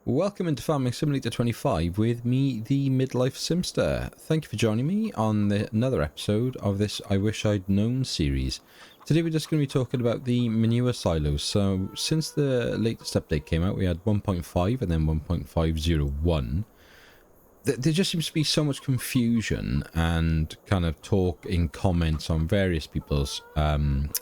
Welcome into Farming Simulator 25 with me, the Midlife Simster. Thank you for joining me on another episode of this I Wish I'd Known series. Today we're just going to be talking about the manure silos. So since the latest update came out, we had 1.5 and then 1.501. There just seems to be so much confusion and kind of talk in comments on various people's kind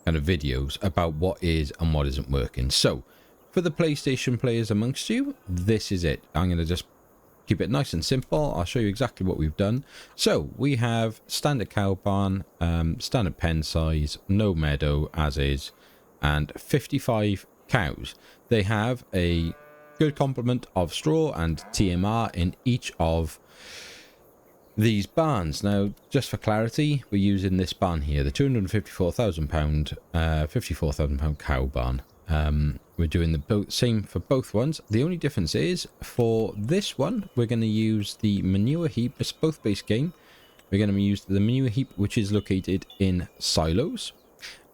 of videos about what is and what isn't working. So for the PlayStation players amongst you, this is it. I'm going to just keep it nice and simple. I'll show you exactly what we've done. So we have standard cow barn, standard pen size, no meadow as is, and 55 cows. They have a good complement of straw and TMR in each of these barns. Now, just for clarity, we're using this barn here, the £254,000 £54,000 cow barn. We're doing the same for both ones. The only difference is for this one, we're going to use the manure heap. It's both base game. We're going to use the manure heap, which is located in silos.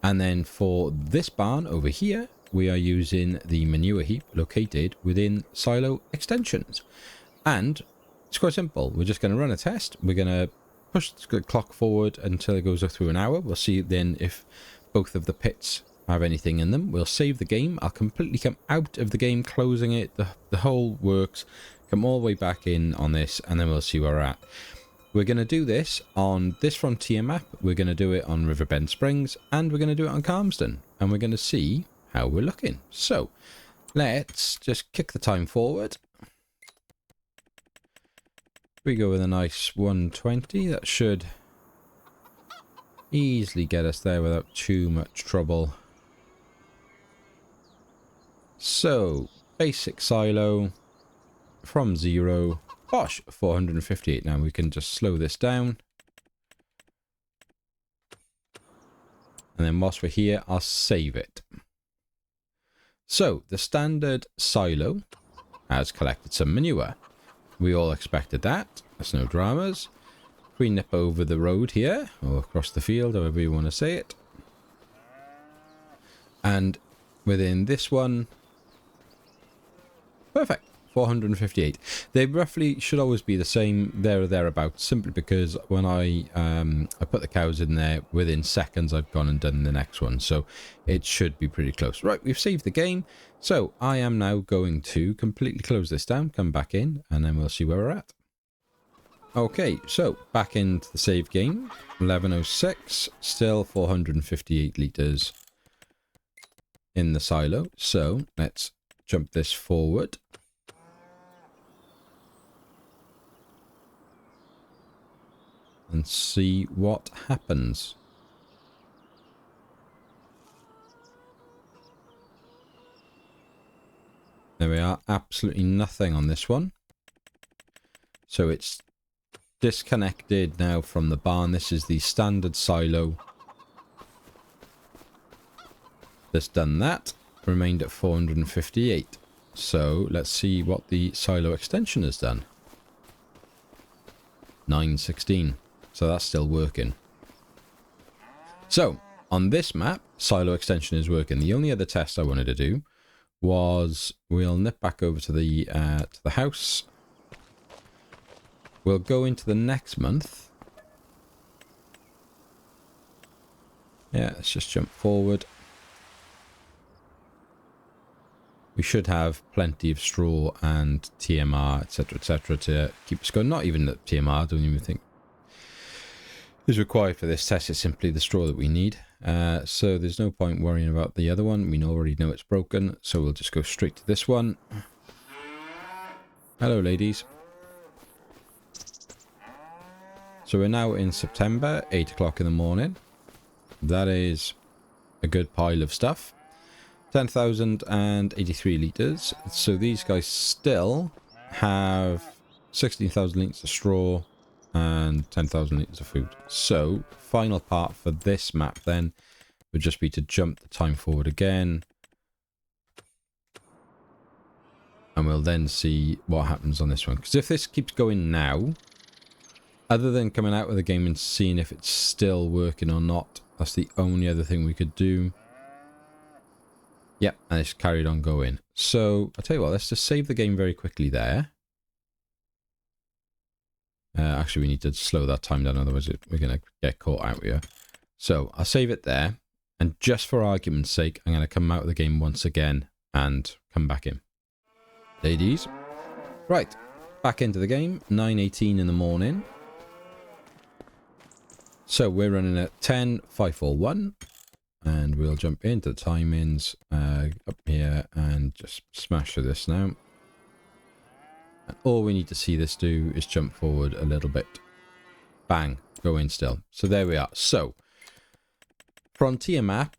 And then for this barn over here, we are using the manure heap located within silo extensions. And it's quite simple. We're just going to run a test. We're going to push the clock forward until it goes through an hour. We'll see then if both of the pits have anything in them. We'll save the game. I'll completely come out of the game, closing it. The whole works. Come all the way back in on this, and then we'll see where we're at. We're going to do this on this frontier map. We're going to do it on Riverbend Springs, and we're going to do it on Calmsden, and we're going to see how we're looking. So let's just kick the time forward. We go with a nice 120. That should easily get us there without too much trouble. So, basic silo from 0. Bosh, 458. Now we can just slow this down. And then whilst we're here, I'll save it. So, the standard silo has collected some manure. We all expected that. There's no dramas. We nip over the road here, or across the field, however you want to say it. And within this one, perfect, 458. They roughly should always be the same there or thereabouts, simply because when I put the cows in there, within seconds I've gone and done the next one. So it should be pretty close. Right, we've saved the game. So I am now going to completely close this down, come back in, and then we'll see where we're at. Okay, so back into the save game, 11:06, still 458 litres in the silo. So let's jump this forward. And see what happens. There we are, absolutely nothing on this one. So it's disconnected now from the barn. This is the standard silo that's done that. Remained at 458. So let's see what the silo extension has done. 916. So that's still working. So on this map, silo extension is working. The only other test I wanted to do was, we'll nip back over to the house. We'll go into the next month. Yeah, let's just jump forward. We should have plenty of straw and TMR, etc., to keep us going. Not even the TMR, I don't even think is required for this test. It's simply the straw that we need. So there's no point worrying about the other one. We already know it's broken, so we'll just go straight to this one. Hello, ladies. So we're now in September, 8 o'clock in the morning. That is a good pile of stuff. 10,083 litres. So these guys still have 16,000 litres of straw and 10,000 litres of food. So final part for this map then would just be to jump the time forward again. And we'll then see what happens on this one. Because if this keeps going now, other than coming out of the game and seeing if it's still working or not, that's the only other thing we could do. Yep, and it's carried on going. So I'll tell you what, let's just save the game very quickly there. Actually, we need to slow that time down, otherwise we're going to get caught out here. So I'll save it there, and just for argument's sake, I'm going to come out of the game once again and come back in. Ladies. Right, back into the game, 9:18 in the morning. So we're running at 10.541, and we'll jump into the timings up here and just smash through this now. And all we need to see this do is jump forward a little bit. Bang, go in still. So there we are. So, Frontier map,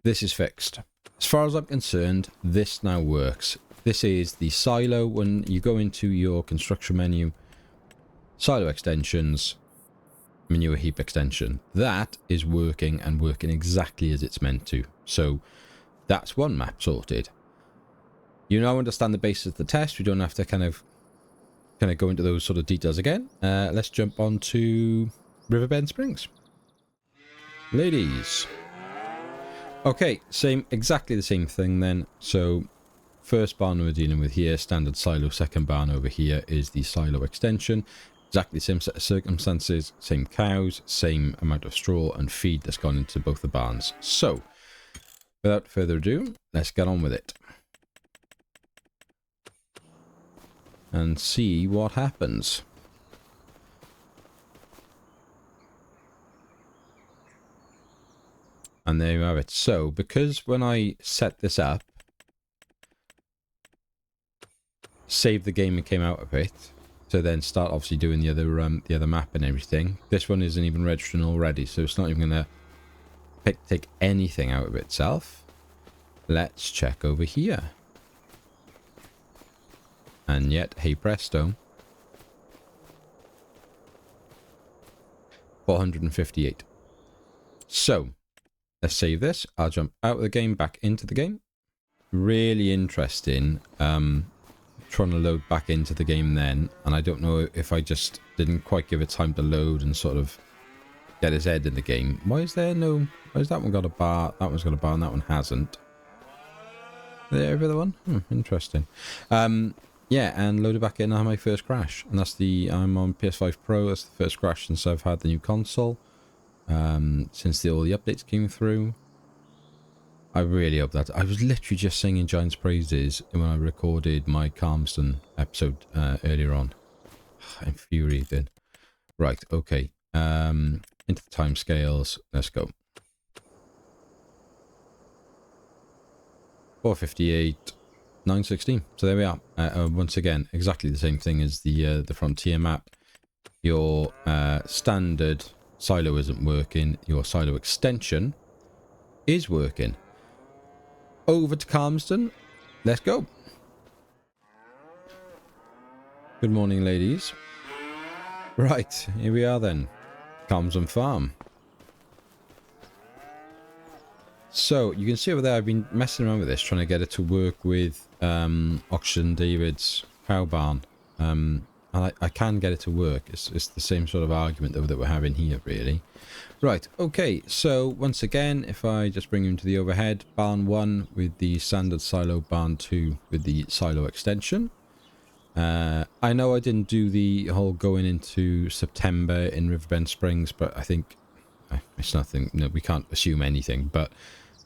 this is fixed. As far as I'm concerned, this now works. This is the silo. When you go into your construction menu, silo extensions, manure heap extension. That is working and working exactly as it's meant to. So, that's one map sorted. You now understand the basis of the test. We don't have to kind of go into those sort of details again. Let's jump on to Riverbend Springs. Ladies. Okay, exactly the same thing then. So, first barn we're dealing with here, standard silo. Second barn over here is the silo extension. Exactly the same set of circumstances, same cows, same amount of straw and feed that's gone into both the barns. So, without further ado, let's get on with it. And see what happens. And there you have it. So, because when I set this up, save the game and came out of it, to then start obviously doing the other map and everything, this one isn't even registering already, so it's not even going to take anything out of itself. Let's check over here. And yet, hey presto, 458. So, let's save this. I'll jump out of the game, back into the game. Really interesting. Trying to load back into the game then, and I don't know if I just didn't quite give it time to load and sort of get his head in the game. Why is that one got a bar? That one's got a bar, and that one hasn't. There, every other one? Interesting. Yeah, and loaded back in, I had my first crash. And that's I'm on PS5 Pro, that's the first crash since I've had the new console. Since all the updates came through. I really hope that... I was literally just singing Giant's praises when I recorded my Calmsden episode earlier on. Infuriated. Right, okay. Into the timescales. Let's go. 458... 916. So there we are. Once again, exactly the same thing as the Frontier map. Your standard silo isn't working. Your silo extension is working. Over to Calmsden. Let's go. Good morning, ladies. Right, here we are then. Calmsden Farm. So, you can see over there, I've been messing around with this, trying to get it to work with Oxygen David's cow barn. And I can get it to work. It's the same sort of argument that we're having here, really. Right, okay, so once again, if I just bring you into the overhead, barn 1 with the standard silo, barn 2 with the silo extension. I know I didn't do the whole going into September in Riverbend Springs, but I think it's nothing. No, we can't assume anything, but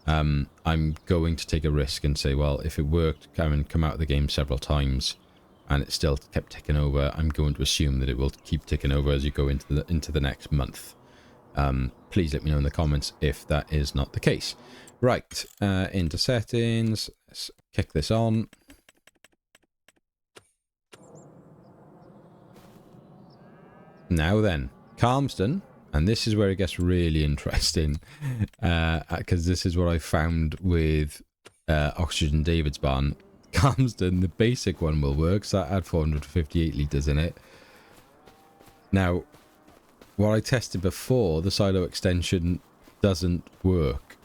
I'm going to take a risk and say, well, if it worked, come out of the game several times and it still kept ticking over, I'm going to assume that it will keep ticking over as you go into the next month. Please let me know in the comments if that is not the case. Right, into settings, let's kick this on. Now then, Calmsden, and this is where it gets really interesting, because this is what I found with Oxygen David's barn. Calmsden, the basic one will work, so that had 458 litres in it. Now, what I tested before, the silo extension doesn't work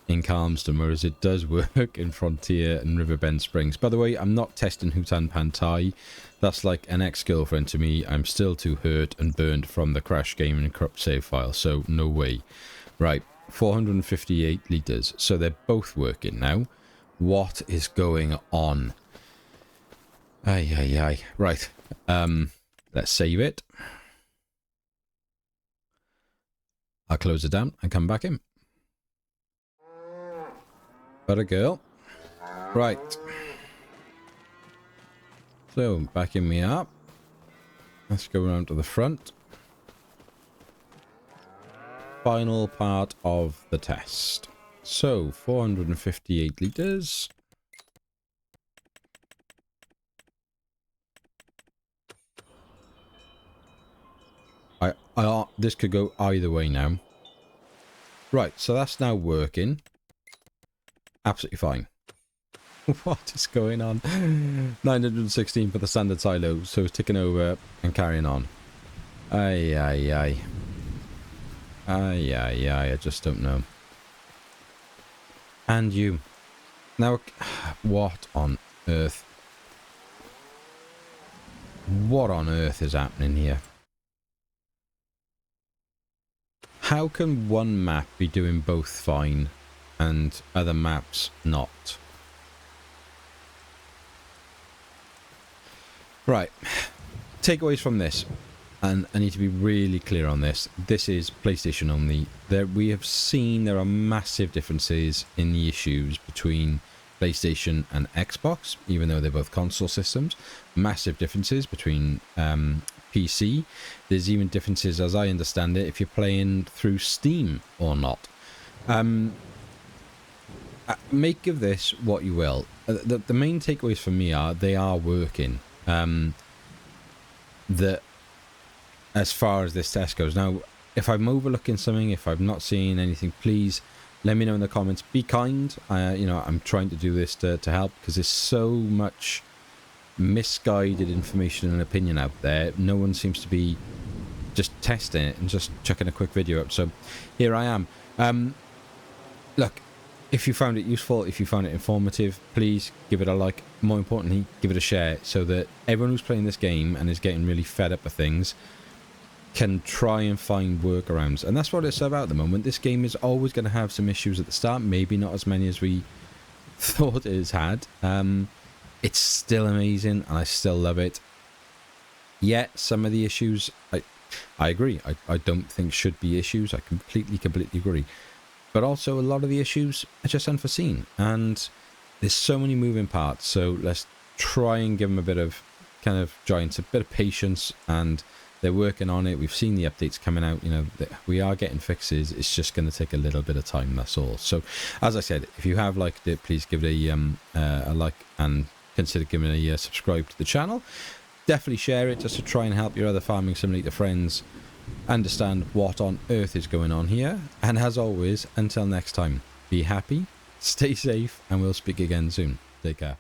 in Calmsden, whereas it does work in Frontier and Riverbend Springs. By the way, I'm not testing Hutan Pantai. That's like an ex-girlfriend to me. I'm still too hurt and burned from the crash game and corrupt save file, so no way. Right, 458 litres. So they're both working now. What is going on? Ay, ay, ay. Right. Let's save it. I'll close it down and come back in. But a girl. Right. So, backing me up. Let's go around to the front. Final part of the test. So, 458 litres. This could go either way now. Right, so that's now working. Absolutely fine. What is going on? 916 for the standard silo, so it's ticking over and carrying on. Ay, ay, ay. Ay, ay, ay, I just don't know. And you. Now, what on earth? What on earth is happening here? How can one map be doing both fine and other maps not? Right. Takeaways from this. And I need to be really clear on this. This is PlayStation only. We have seen there are massive differences in the issues between PlayStation and Xbox, even though they're both console systems. Massive differences between PC. There's even differences, as I understand it, if you're playing through Steam or not. Make of this what you will. The main takeaways for me are they are working. As far as this test goes. Now, if I'm overlooking something, if I'm not seeing anything, please let me know in the comments. Be kind. You know, I'm trying to do this to help because there's so much misguided information and opinion out there. No one seems to be just testing it and just chucking a quick video up. So here I am. Look, if you found it useful, if you found it informative, please give it a like. More importantly, give it a share so that everyone who's playing this game and is getting really fed up with things can try and find workarounds. And that's what it's about at the moment. This game is always going to have some issues at the start, maybe not as many as we thought it has had. It's still amazing and I still love it. Yet some of the issues I agree, I don't think should be issues. I completely agree. But also a lot of the issues are just unforeseen and there's so many moving parts. So let's try and give them a bit of kind of giants, a bit of patience, and they're working on it. We've seen the updates coming out. You know, we are getting fixes. It's just going to take a little bit of time. That's all. So, as I said, if you have liked it, please give it a like and consider giving a subscribe to the channel. Definitely share it just to try and help your other farming simulator friends understand what on earth is going on here. And as always, until next time, be happy, stay safe, and we'll speak again soon. Take care.